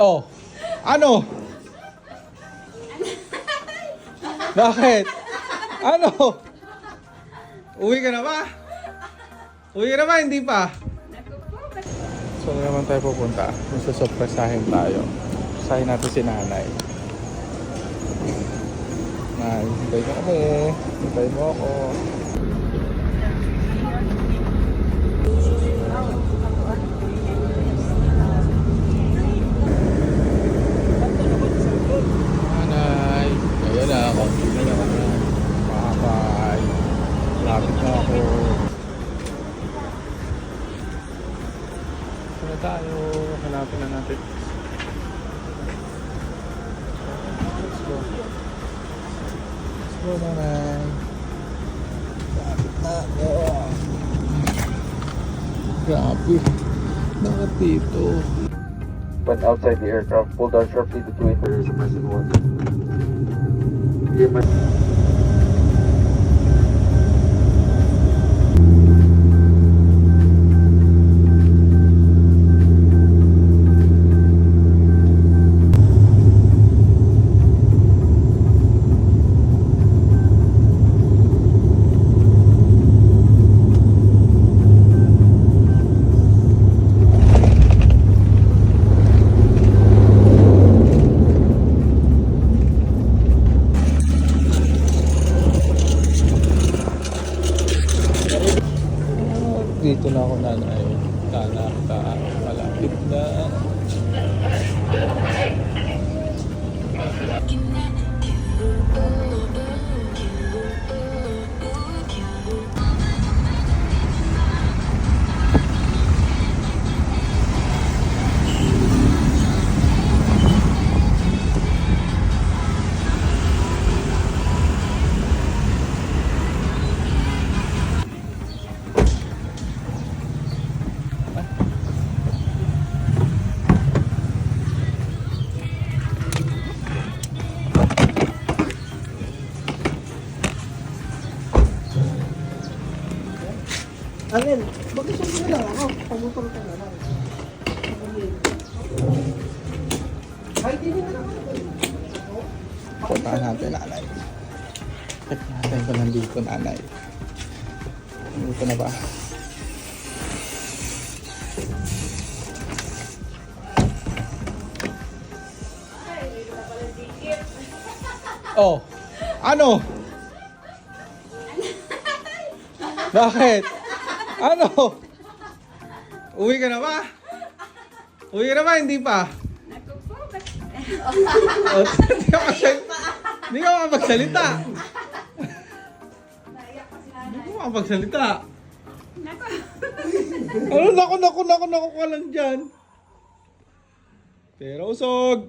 Oh, ano? Bakit? Ano? Uwi ka na ba? Uwi ka na ba? Hindi pa? So na naman tayo pupunta. Masasurpresahin tayo. Sahin natin si nanay. Nay, hintay mo kami. Hintay mo ako. Nanay. Ayan na ako. Bye-bye. Lapit na ako. Saan tayo? Hanapin na natin. Let's go. Let's go, nanay. Lapit na ako. Grabe. Bakit dito? When outside the aircraft, pull down sharply the two interiors of person one. Dito na ako, nanay. Malapit na. Alin, bakit susunod lang ako? Pagutol ka na lang. Ay, di na lang. Puntahan natin, nanay. Check natin kung nandito, nanay. Nandito na ba? Oh, ano? Bakit? Ano? Uwi ka na ba? Uwi ka na ba? Hindi pa? Oh, Hindi ka makapagsalita. Hindi ka makapagsalita. Ano? Naku ka lang dyan. Pero usog.